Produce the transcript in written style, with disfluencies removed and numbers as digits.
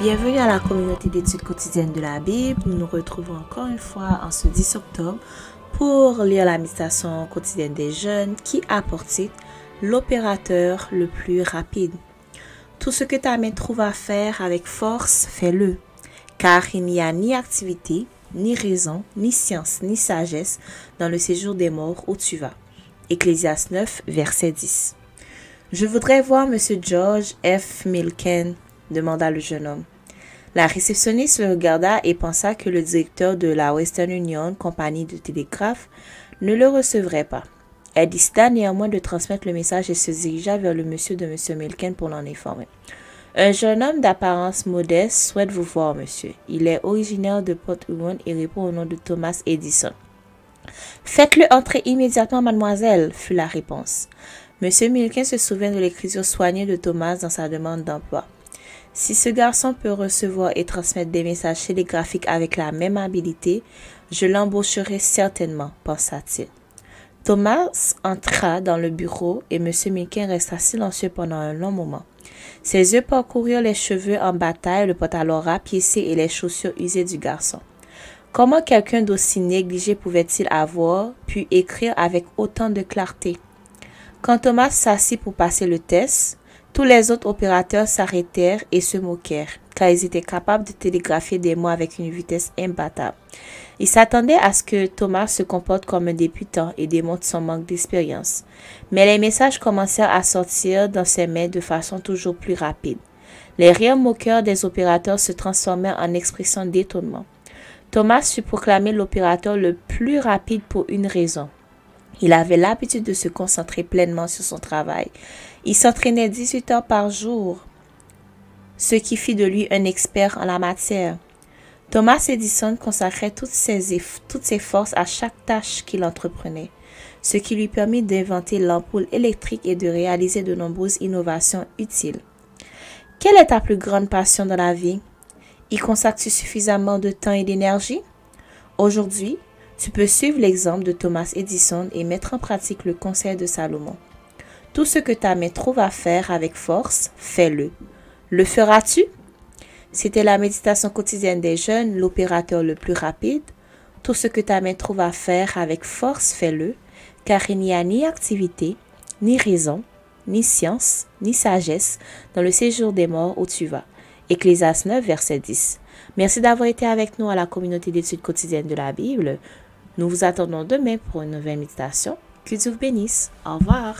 Bienvenue à la communauté d'études quotidiennes de la Bible. Nous nous retrouvons encore une fois en ce 10 octobre pour lire la méditation quotidienne des jeunes qui a pour titre l'opérateur le plus rapide. Tout ce que ta main trouve à faire avec force, fais-le, car il n'y a ni activité, ni raison, ni science, ni sagesse dans le séjour des morts où tu vas. Ecclésiaste 9, verset 10. Je voudrais voir M. George F. Milken, demanda le jeune homme. La réceptionniste le regarda et pensa que le directeur de la Western Union, compagnie de télégraphe, ne le recevrait pas. Elle décida néanmoins de transmettre le message et se dirigea vers le monsieur de M. Milken pour l'en informer. Un jeune homme d'apparence modeste souhaite vous voir, monsieur. Il est originaire de Port Huron et répond au nom de Thomas Edison. Faites-le entrer immédiatement, mademoiselle, fut la réponse. M. Milken se souvint de l'écriture soignée de Thomas dans sa demande d'emploi. Si ce garçon peut recevoir et transmettre des messages télégraphiques avec la même habileté, je l'embaucherai certainement, pensa-t-il. Thomas entra dans le bureau et M. Milken resta silencieux pendant un long moment. Ses yeux parcoururent les cheveux en bataille, le pantalon rapiécé et les chaussures usées du garçon. Comment quelqu'un d'aussi négligé pouvait-il avoir pu écrire avec autant de clarté? Quand Thomas s'assit pour passer le test, tous les autres opérateurs s'arrêtèrent et se moquèrent, car ils étaient capables de télégraphier des mots avec une vitesse imbattable. Ils s'attendaient à ce que Thomas se comporte comme un débutant et démontre son manque d'expérience. Mais les messages commencèrent à sortir dans ses mains de façon toujours plus rapide. Les rires moqueurs des opérateurs se transformèrent en expressions d'étonnement. Thomas fut proclamé l'opérateur le plus rapide pour une raison. Il avait l'habitude de se concentrer pleinement sur son travail. Il s'entraînait 18 heures par jour, ce qui fit de lui un expert en la matière. Thomas Edison consacrait toutes ses forces à chaque tâche qu'il entreprenait, ce qui lui permit d'inventer l'ampoule électrique et de réaliser de nombreuses innovations utiles. Quelle est ta plus grande passion dans la vie? Y consacres-tu suffisamment de temps et d'énergie? Aujourd'hui, tu peux suivre l'exemple de Thomas Edison et mettre en pratique le conseil de Salomon. Tout ce que ta main trouve à faire avec force, fais-le. Le feras-tu? C'était la méditation quotidienne des jeunes, l'opérateur le plus rapide. Tout ce que ta main trouve à faire avec force, fais-le, car il n'y a ni activité, ni raison, ni science, ni sagesse dans le séjour des morts où tu vas. Ecclésiaste 9, verset 10. Merci d'avoir été avec nous à la communauté d'études quotidiennes de la Bible. Nous vous attendons demain pour une nouvelle méditation. Que Dieu vous bénisse. Au revoir.